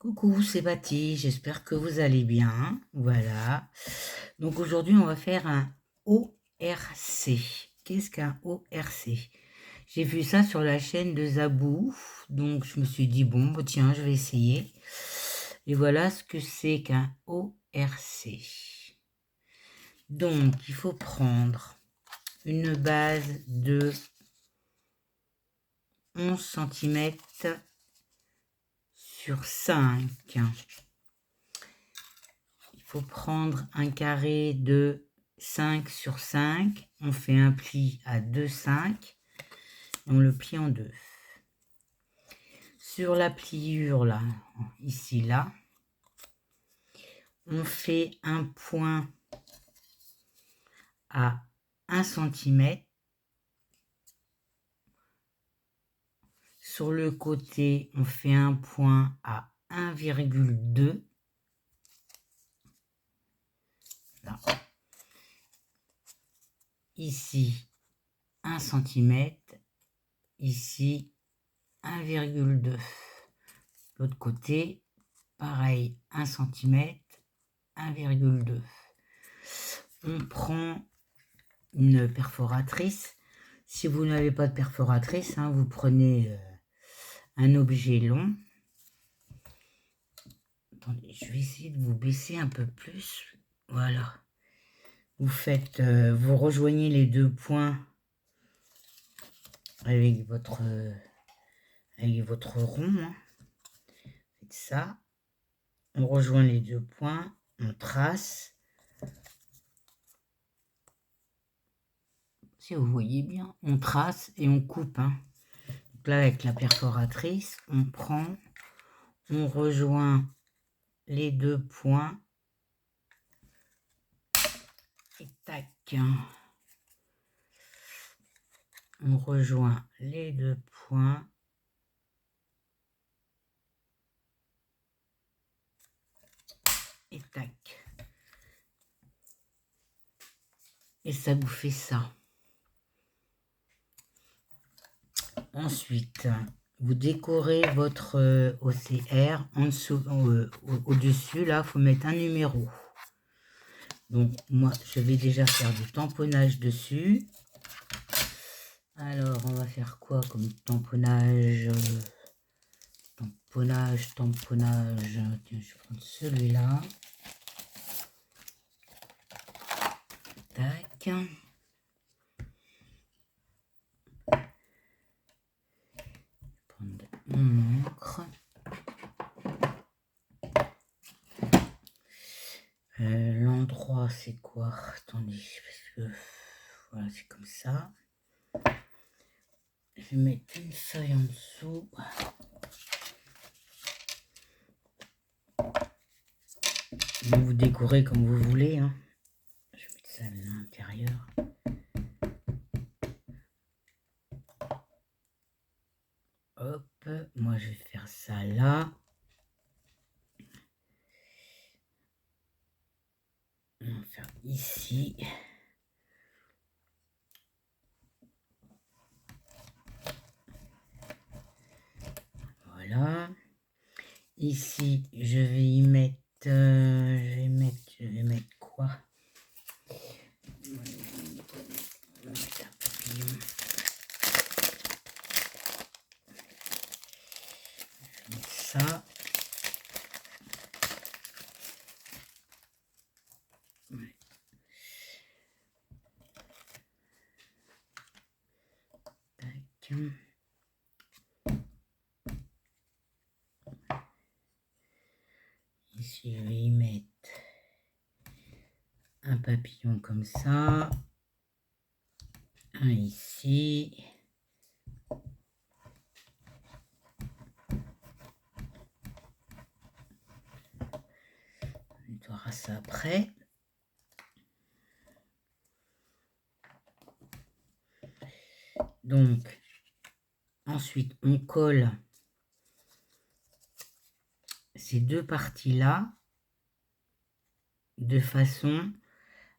Coucou, c'est Baptiste, j'espère que vous allez bien. Voilà. Donc aujourd'hui, on va faire un ORC. Qu'est-ce qu'un ORC? J'ai vu ça sur la chaîne de Zabou, donc je me suis dit, bon, bah, tiens, je vais essayer. Et voilà ce que c'est qu'un ORC. Donc, il faut prendre une base de 11 cm sur 5. Il faut prendre un carré de 5 sur 5. On fait un pli à 2,5 et on le plie en deux. Sur la pliure, là, ici, là, on fait un point à 1 cm. Sur le côté, on fait un point à 1,2. Là. Ici, 1 cm. Ici, 1,2. L'autre côté, pareil, 1 cm, 1,2. On prend une perforatrice. Si vous n'avez pas de perforatrice, vous prenez un objet long. Attendez, je vais essayer de vous baisser un peu plus. Voilà. Vous faites, vous rejoignez les deux points avec votre rond. Faites ça. On rejoint les deux points, on trace. Si vous voyez bien, on trace et on coupe. Donc là, avec la perforatrice, on prend, on rejoint les deux points et tac. On rejoint les deux points et tac. Et ça vous fait ça. Ensuite, vous décorez votre OCR en dessous, au-dessus, là, il faut mettre un numéro. Donc, moi, je vais déjà faire du tamponnage dessus. Alors, on va faire quoi comme tamponnage? Tamponnage. Tiens, je vais prendre celui-là. Tac. Prendre mon encre. L'endroit, c'est quoi? Attendez, parce que voilà, c'est comme ça. Je vais mettre une feuille en dessous. Vous décorez comme vous voulez. Je vais mettre ça à l'intérieur. Hop, moi je vais faire ça là. On va faire ici. Voilà. Ici, je vais y mettre. Je vais mettre quoi? Je vais mettre un papillon. Je vais mettre ça. Ouais. Tac. Ici, je vais y mettre un papillon comme ça. Un ici. On nettoiera ça après. Donc, ensuite, on colle ces deux parties-là de façon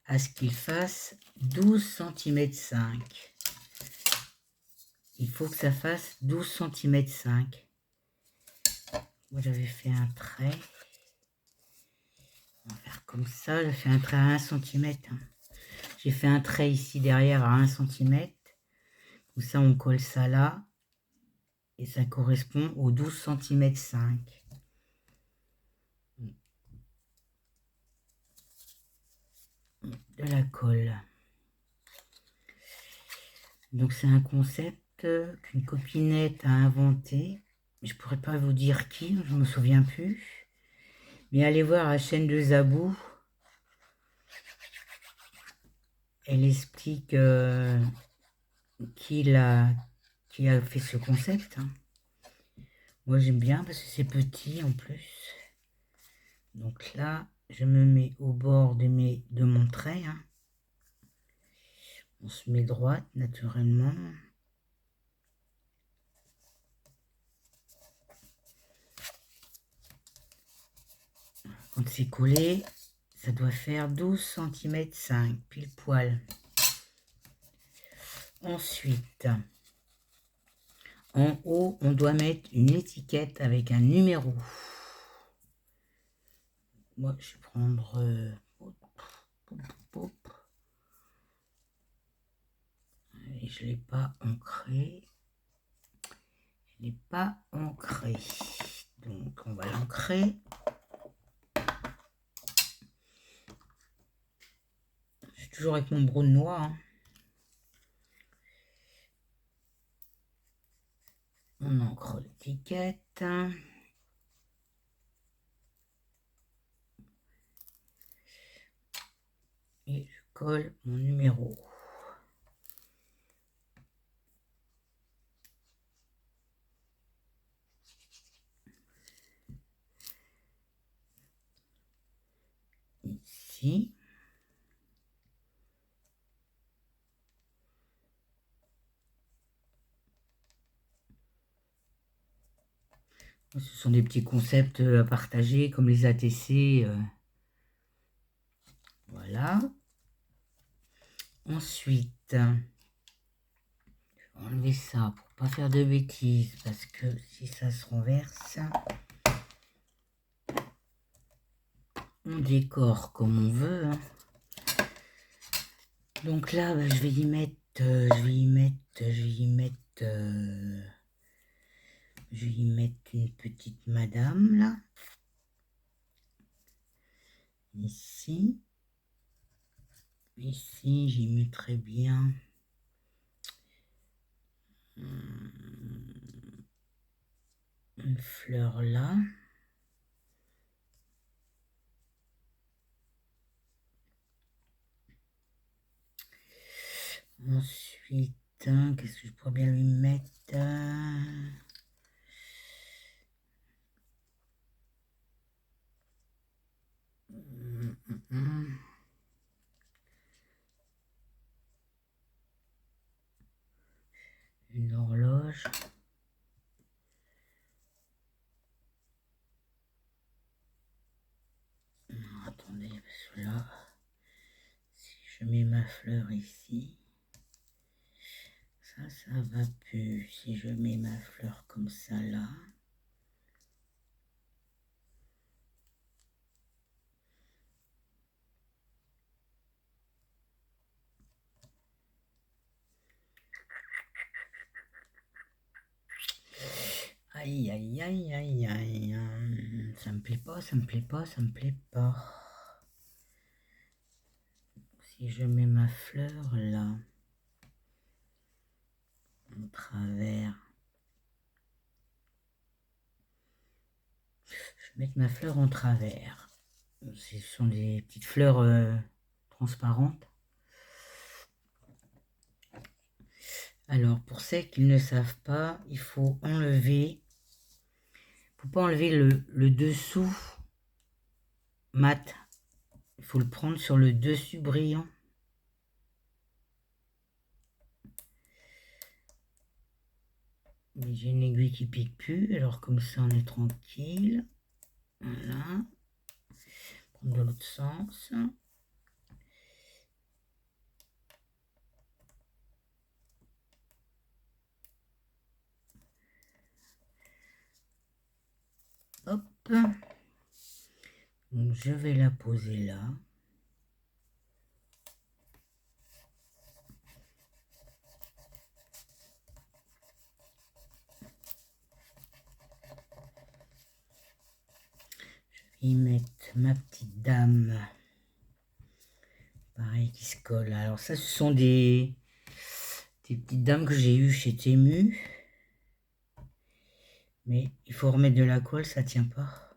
à ce qu'il fasse 12 cm 5. Il faut que ça fasse 12 cm 5. Moi, j'avais fait un trait. On va faire comme ça. J'ai fait un trait à 1 cm. J'ai fait un trait ici derrière à 1 cm. Comme ça, on colle ça là. Et ça correspond aux 12 cm 5. De la colle. Donc c'est un concept qu'une copinette a inventé. Je pourrais pas vous dire qui, je me souviens plus. Mais allez voir la chaîne de Zabou. Elle explique qui a fait ce concept. Moi j'aime bien parce que c'est petit en plus. Donc là, je me mets au bord de mon trait. On se met droite naturellement. Quand c'est collé, ça doit faire 12 cm 5, pile poil. Ensuite, en haut, on doit mettre une étiquette avec un numéro. Moi, je vais prendre... Et je ne l'ai pas ancré. Je ne l'ai pas ancré. Donc, on va l'ancrer. Je suis toujours avec mon brou de noix. On ancre l'étiquette. Et je colle mon numéro. Ici. Ce sont des petits concepts à partager comme les ATC. Voilà. Ensuite, je vais enlever ça pour pas faire de bêtises parce que si ça se renverse, on décore comme on veut. Donc là, je vais y mettre, une petite madame là. Ici. Ici, j'y mettrai bien une fleur là. Ensuite, qu'est-ce que je pourrais bien lui mettre? Une horloge. Attendez, parce que là, si je mets ma fleur ici, ça va plus. Si je mets ma fleur comme ça là, aïe, aïe, aïe, aïe, aïe, ça me plaît pas, ça me plaît pas, ça me plaît pas. Si je mets ma fleur là, en travers, je vais mettre ma fleur en travers. Ce sont des petites fleurs transparentes. Alors, pour celles qui ne savent pas, il faut enlever. Il ne faut pas enlever le dessous mat. Il faut le prendre sur le dessus brillant. Mais j'ai une aiguille qui pique plus, alors comme ça on est tranquille. Voilà. Prendre de l'autre sens. Donc, je vais la poser là. Je vais y mettre ma petite dame. Pareil, qui se colle. Alors ça, ce sont des petites dames que j'ai eues chez Temu. Mais il faut remettre de la colle, ça tient pas.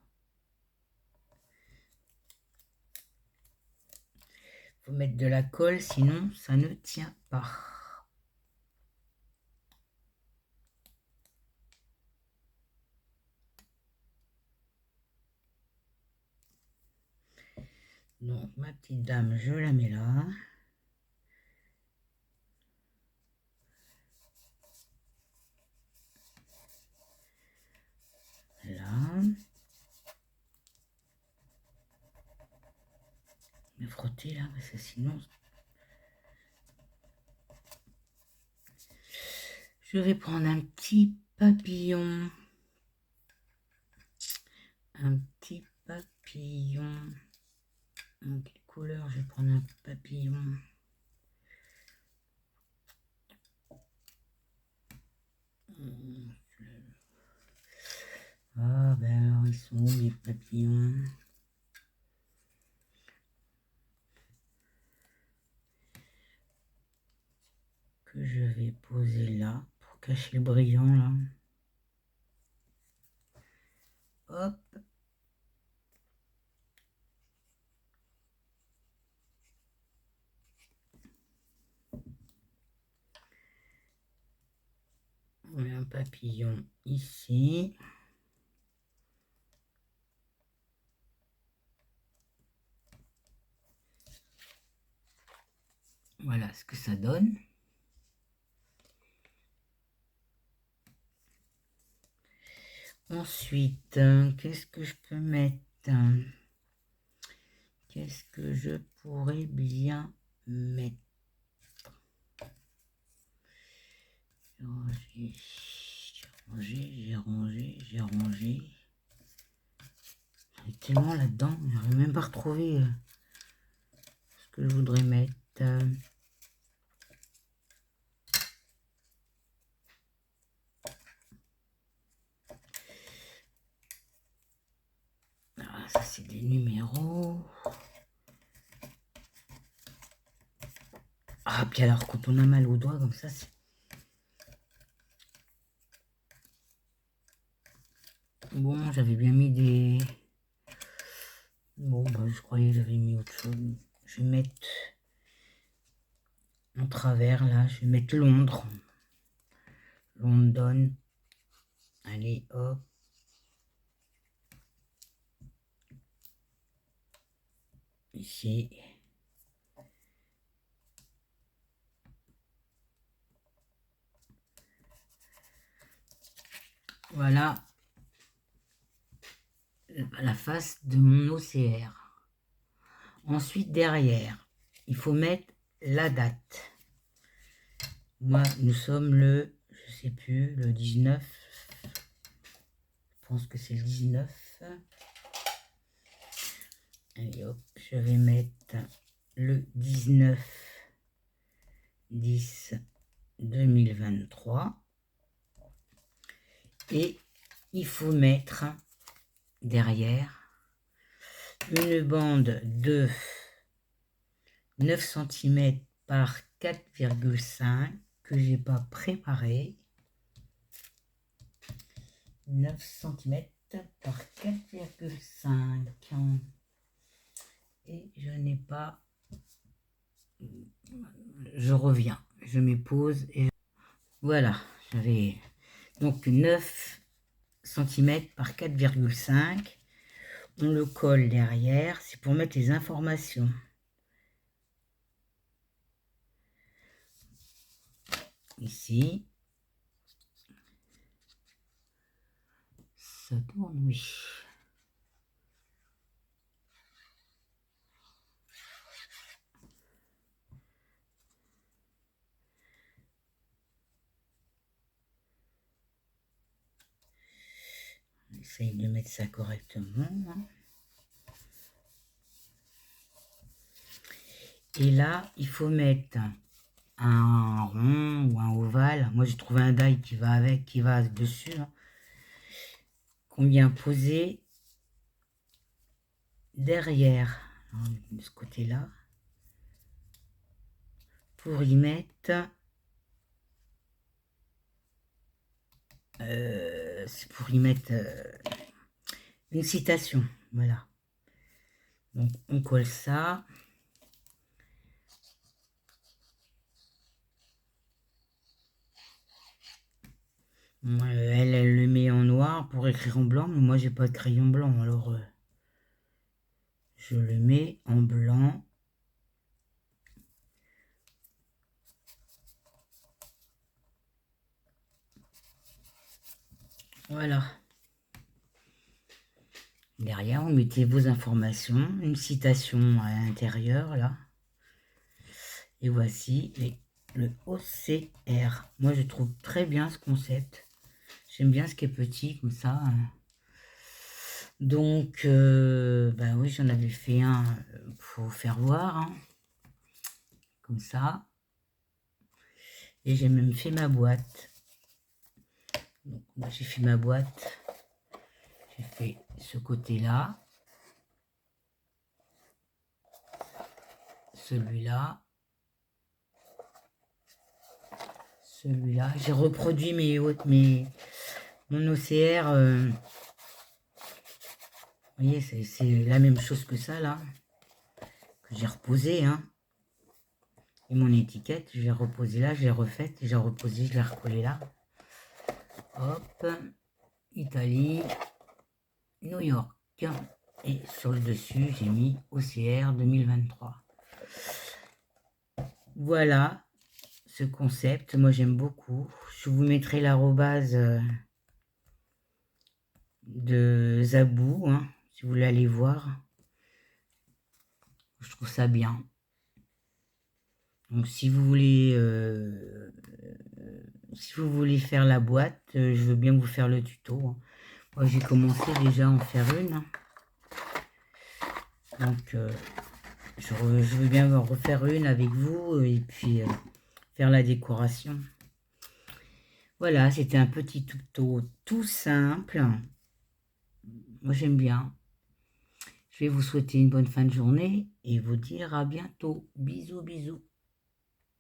Il faut mettre de la colle, sinon ça ne tient pas. Donc ma petite dame, je la mets là. Là. Je vais frotter là, parce que sinon... Je vais prendre un petit papillon. Un petit papillon. En quelle couleur je vais prendre un papillon? Ah ben alors, ils sont où les papillons? Que je vais poser là, pour cacher le brillant là. Hop. On met un papillon ici. Voilà ce que ça donne. Ensuite, qu'est-ce que je peux mettre? Qu'est-ce que je pourrais bien mettre? J'ai rangé. Il y a tellement là-dedans, je n'arrive même pas à retrouver ce que je voudrais mettre. Ah, ça c'est des numéros. Ah, puis alors quand on a mal aux doigts comme ça, c'est... Bon, j'avais bien mis des... Bon, bah, je croyais que j'avais mis autre chose. Je vais mettre en travers, là. Je vais mettre Londres. London. Allez, hop. Ici. Voilà la face de mon OCR. Ensuite, derrière, il faut mettre la date. Moi, nous sommes le, je sais plus, le 19. Je pense que c'est le 19. Allez hop, je vais mettre le 19 10 2023. Et il faut mettre derrière une bande de 9 cm par 4,5 que j'ai pas préparé. 9 cm par 4,5 et je n'ai pas, je reviens, je me pose et voilà, j'avais donc 9 cm par 4,5. On le colle derrière, c'est pour mettre les informations. Ici. Ça tourne, oui. J'essaye de mettre ça correctement. Hein. Et là, il faut mettre un rond ou un ovale. Moi, j'ai trouvé un die qui va avec, qui va dessus. Hein. Qu'on vient poser derrière, de ce côté-là, pour y mettre... c'est pour y mettre une citation. Voilà. Donc, on colle ça. Elle le met en noir pour écrire en blanc, mais moi j'ai pas de crayon blanc, alors je le mets en blanc. Voilà. Derrière, vous mettez vos informations, une citation à l'intérieur, là. Et voici le OCR. Moi, je trouve très bien ce concept. J'aime bien ce qui est petit, comme ça. Hein. Donc, ben oui, j'en avais fait un pour faire voir. Hein. Comme ça. Et j'ai même fait ma boîte. Donc, moi, j'ai fait ma boîte. J'ai fait ce côté-là. Celui-là. Celui-là. J'ai reproduit mon OCR. Vous voyez, c'est la même chose que ça, là. Que j'ai reposé, hein. Et mon étiquette, je l'ai reposée là, je l'ai refaite, j'ai reposé, je l'ai recollée là. Hop. Italie. New York. Et sur le dessus, j'ai mis OCR 2023. Voilà ce concept. Moi, j'aime beaucoup. Je vous mettrai l'arrobase de Zabou, hein, si vous voulez aller voir. Je trouve ça bien. Donc, si vous voulez faire la boîte, je veux bien vous faire le tuto. Hein. Moi, j'ai commencé déjà à en faire une. Hein. Donc, je veux bien en refaire une avec vous et puis faire la décoration. Voilà, c'était un petit tuto tout simple. Moi, j'aime bien. Je vais vous souhaiter une bonne fin de journée et vous dire à bientôt. Bisous, bisous.